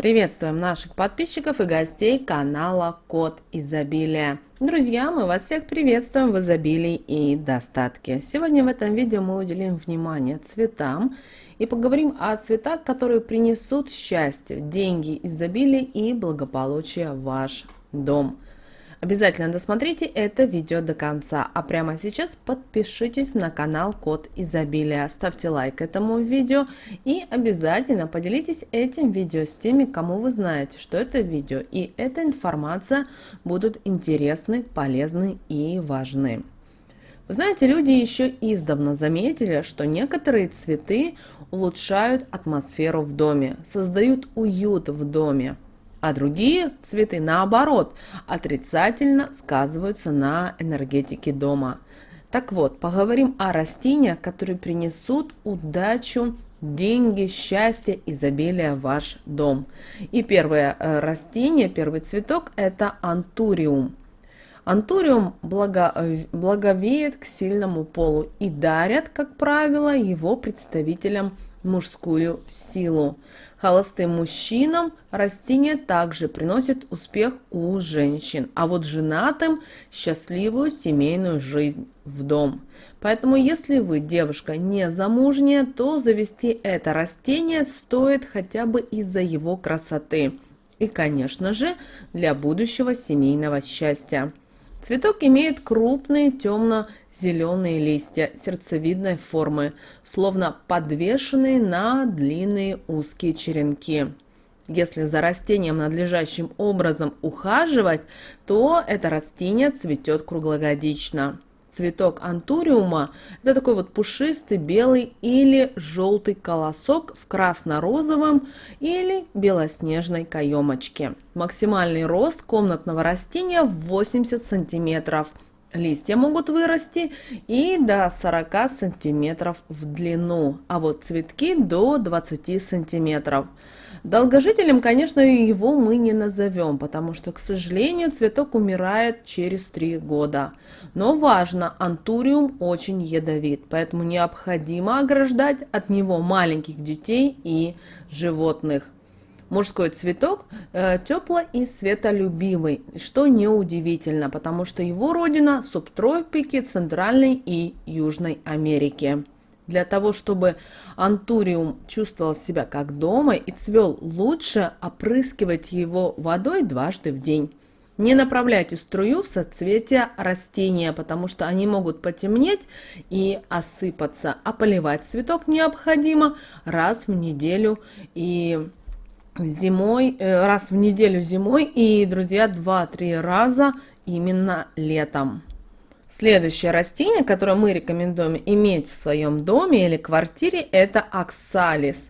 Приветствуем наших подписчиков и гостей канала Код Изобилия. Друзья, мы вас всех приветствуем в изобилии и достатке. Сегодня в этом видео мы уделим внимание цветам и поговорим о цветах, которые принесут счастье, деньги, изобилие и благополучие в ваш дом. Обязательно досмотрите это видео до конца, а прямо сейчас подпишитесь на канал Код Изобилия, ставьте лайк этому видео и обязательно поделитесь этим видео с теми, кому вы знаете, что это видео и эта информация будут интересны, полезны и важны. Вы знаете, люди еще издавна заметили, что некоторые цветы улучшают атмосферу в доме, создают уют в доме. А другие цветы, наоборот, отрицательно сказываются на энергетике дома. Так вот, поговорим о растениях, которые принесут удачу, деньги, счастье, изобилие в ваш дом. И первое растение, первый цветок – это антуриум. Антуриум благовеет к сильному полу и дарят, как правило, его представителям мужскую силу. Холостым мужчинам растение также приносит успех у женщин, а вот женатым счастливую семейную жизнь в дом. Поэтому, если вы девушка не замужняя, то завести это растение стоит хотя бы из-за его красоты и, конечно же, для будущего семейного счастья. Цветок имеет крупные темно-зеленые листья сердцевидной формы, словно подвешенные на длинные узкие черенки. Если за растением надлежащим образом ухаживать, то это растение цветет круглогодично. Цветок антуриума – это такой вот пушистый белый или желтый колосок в красно-розовом или белоснежной каемочке. Максимальный рост комнатного растения 80 сантиметров. Листья могут вырасти и до 40 сантиметров в длину, а вот цветки до 20 сантиметров. Долгожителем, конечно, его мы не назовем, потому что, к сожалению, цветок умирает через 3 года. Но важно, антуриум очень ядовит, поэтому необходимо ограждать от него маленьких детей и животных. Мужской цветок тепло и светолюбивый, что неудивительно, потому что его родина – субтропики Центральной и Южной Америки. Для того, чтобы антуриум чувствовал себя как дома и цвел лучше, опрыскивайте его водой дважды в день. Не направляйте струю в соцветия растения, потому что они могут потемнеть и осыпаться, а поливать цветок необходимо раз в неделю и раз в неделю зимой и, друзья, 2-3 раза именно летом. Следующее растение, которое мы рекомендуем иметь в своем доме или квартире, это оксалис.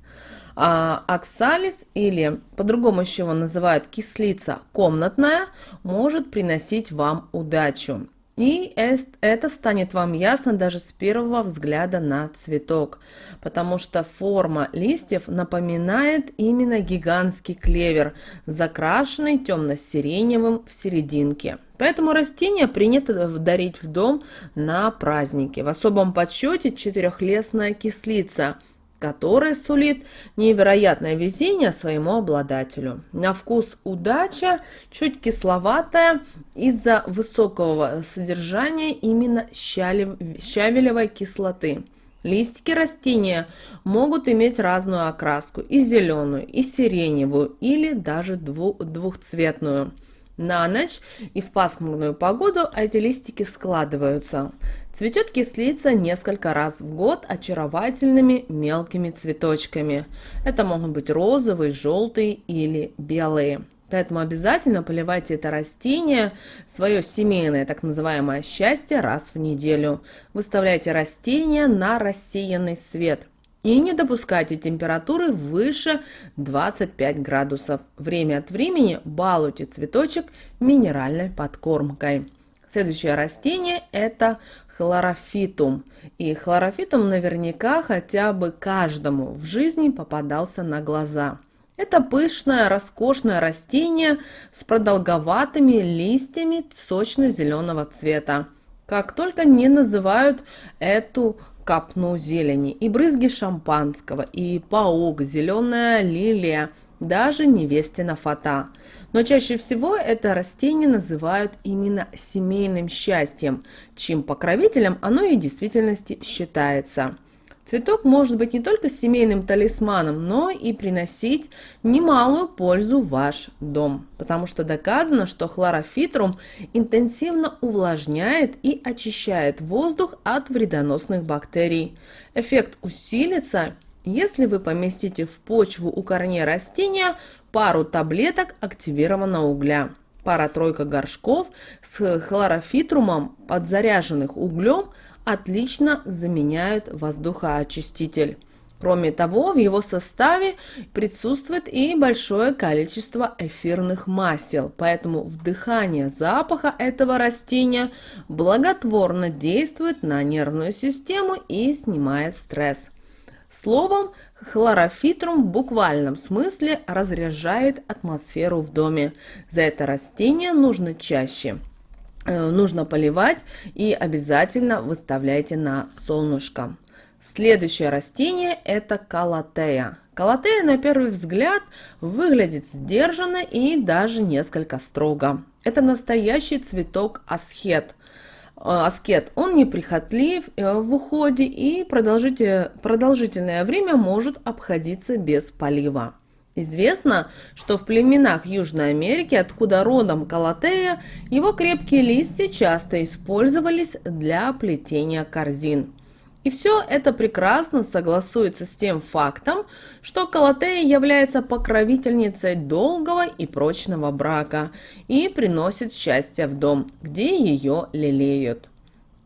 Оксалис, или по-другому еще его называют кислица комнатная, может приносить вам удачу. И это станет вам ясно даже с первого взгляда на цветок, потому что форма листьев напоминает именно гигантский клевер, закрашенный темно-сиреневым в серединке. Поэтому растение принято дарить в дом на праздники. В особом почете четырехлистная кислица, которая сулит невероятное везение своему обладателю. На вкус удача, чуть кисловатая из-за высокого содержания именно щавелевой кислоты. Листики растения могут иметь разную окраску, и зеленую, и сиреневую, или даже двухцветную. На ночь и в пасмурную погоду эти листики складываются. Цветет кислица несколько раз в год очаровательными мелкими цветочками. Это могут быть розовые, желтые или белые. Поэтому обязательно поливайте это растение, свое семейное так называемое счастье, раз в неделю. Выставляйте растение на рассеянный свет. И не допускайте температуры выше 25 градусов. Время от времени балуйте цветочек минеральной подкормкой. Следующее растение – это хлорофитум. И хлорофитум наверняка хотя бы каждому в жизни попадался на глаза. Это пышное, роскошное растение с продолговатыми листьями сочно-зеленого цвета. Как только не называют эту копну зелени, и брызги шампанского, и паук, зеленая лилия, даже невестина фата. Но чаще всего это растение называют именно семейным счастьем, чьим покровителем оно и в действительности считается. Цветок может быть не только семейным талисманом, но и приносить немалую пользу в ваш дом, потому что доказано, что хлорофитрум интенсивно увлажняет и очищает воздух от вредоносных бактерий. Эффект усилится, если вы поместите в почву у корней растения пару таблеток активированного угля. Пара-тройка горшков с хлорофитрумом, подзаряженных углем, отлично заменяют воздухоочиститель. Кроме того, в его составе присутствует и большое количество эфирных масел, поэтому вдыхание запаха этого растения благотворно действует на нервную систему и снимает стресс. Словом, хлорофитрум в буквальном смысле разряжает атмосферу в доме. За это растение нужно поливать и обязательно выставляйте на солнышко. Следующее растение – это калатея. Калатея на первый взгляд выглядит сдержанно и даже несколько строго. Это настоящий цветок аскет. Он неприхотлив в уходе и продолжительное время может обходиться без полива. Известно, что в племенах Южной Америки, откуда родом калатея, его крепкие листья часто использовались для плетения корзин. И все это прекрасно согласуется с тем фактом, что калатея является покровительницей долгого и прочного брака и приносит счастье в дом, где ее лелеют.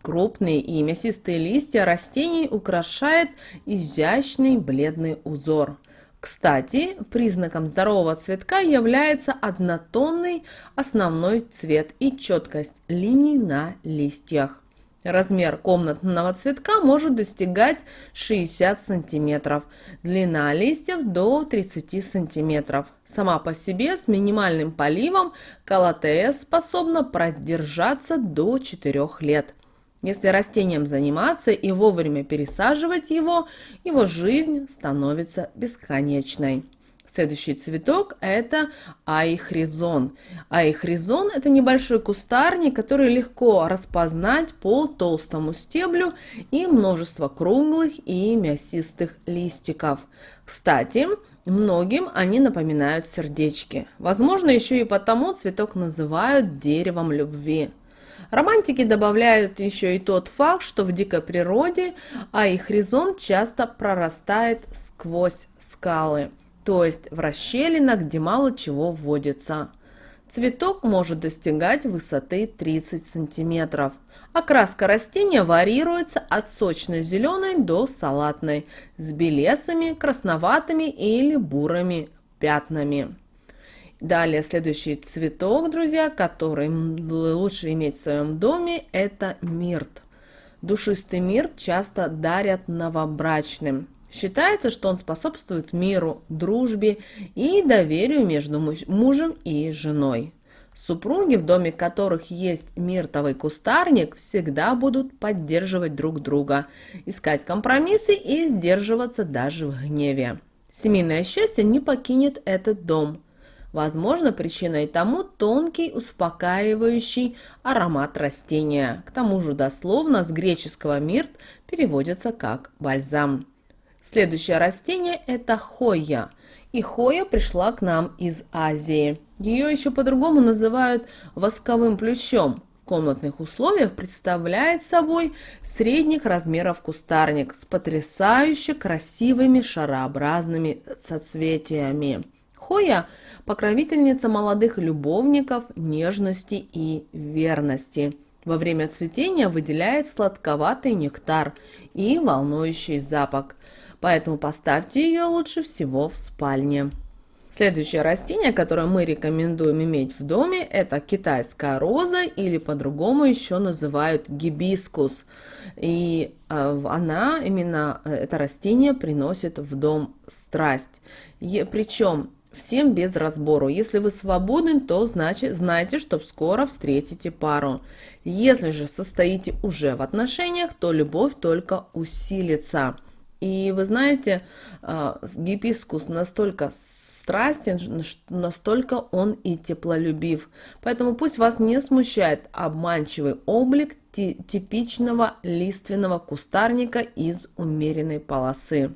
Крупные и мясистые листья растений украшает изящный бледный узор. Кстати, признаком здорового цветка является однотонный основной цвет и четкость линий на листьях. Размер комнатного цветка может достигать 60 см, длина листьев до 30 см. Сама по себе с минимальным поливом калатея способна продержаться до 4 лет. Если растением заниматься и вовремя пересаживать его жизнь становится бесконечной. Следующий цветок – это аихризон. Аихризон – это небольшой кустарник, который легко распознать по толстому стеблю и множество круглых и мясистых листиков. Кстати, многим они напоминают сердечки. Возможно, еще и потому цветок называют деревом любви. Романтики добавляют еще и тот факт, что в дикой природе аихризон часто прорастает сквозь скалы, то есть в расщелинах, где мало чего водится. Цветок может достигать высоты 30 см. Окраска растения варьируется от сочно-зеленой до салатной, с белесыми, красноватыми или бурыми пятнами. Далее, следующий цветок, друзья, который лучше иметь в своем доме, это мирт. Душистый мирт часто дарят новобрачным. Считается, что он способствует миру, дружбе и доверию между мужем и женой. Супруги, в доме которых есть миртовый кустарник, всегда будут поддерживать друг друга, искать компромиссы и сдерживаться даже в гневе. Семейное счастье не покинет этот дом. Возможно, причиной тому тонкий, успокаивающий аромат растения. К тому же дословно с греческого мирт переводится как бальзам. Следующее растение – это хойя. И хойя пришла к нам из Азии. Ее еще по-другому называют восковым плющом. В комнатных условиях представляет собой средних размеров кустарник с потрясающе красивыми шарообразными соцветиями. Хойя – покровительница молодых любовников, нежности и верности. Во время цветения выделяет сладковатый нектар и волнующий запах, поэтому поставьте ее лучше всего в спальне. Следующее растение, которое мы рекомендуем иметь в доме, это китайская роза или по-другому еще называют гибискус. И это растение приносит в дом страсть. Причем всем без разбору. Если вы свободны, то значит знайте, что скоро встретите пару. Если же состоите уже в отношениях, то любовь только усилится. И вы знаете, гибискус настолько страстен, настолько он и теплолюбив. Поэтому пусть вас не смущает обманчивый облик типичного лиственного кустарника из умеренной полосы.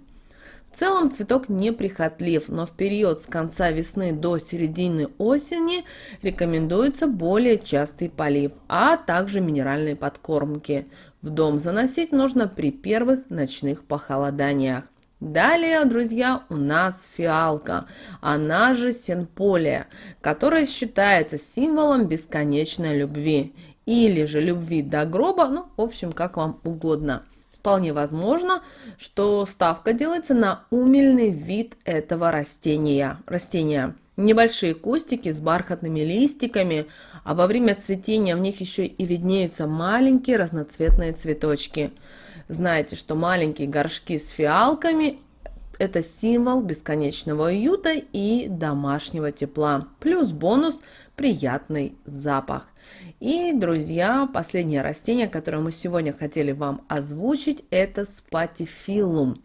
В целом цветок неприхотлив, но в период с конца весны до середины осени рекомендуется более частый полив, а также минеральные подкормки. В дом заносить нужно при первых ночных похолоданиях. Далее, друзья, у нас фиалка, она же сенполия, которая считается символом бесконечной любви или же любви до гроба, ну, в общем, как вам угодно. Вполне возможно, что ставка делается на умельный вид этого растения. Небольшие кустики с бархатными листиками, а во время цветения в них еще и виднеются маленькие разноцветные цветочки. Знаете, что маленькие горшки с фиалками – это символ бесконечного уюта и домашнего тепла. Плюс бонус – приятный запах. И, друзья, последнее растение, которое мы сегодня хотели вам озвучить, это спатифилум.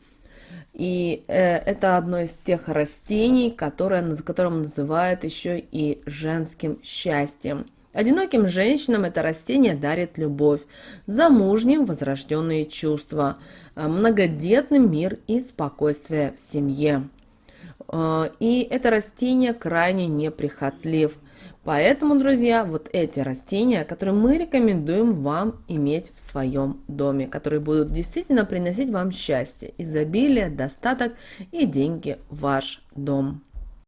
И это одно из тех растений, которым называют еще и женским счастьем. Одиноким женщинам это растение дарит любовь, замужним возрожденные чувства, многодетным мир и спокойствие в семье. И это растение крайне неприхотлив. Поэтому, друзья, вот эти растения, которые мы рекомендуем вам иметь в своем доме, которые будут действительно приносить вам счастье, изобилие, достаток и деньги в ваш дом.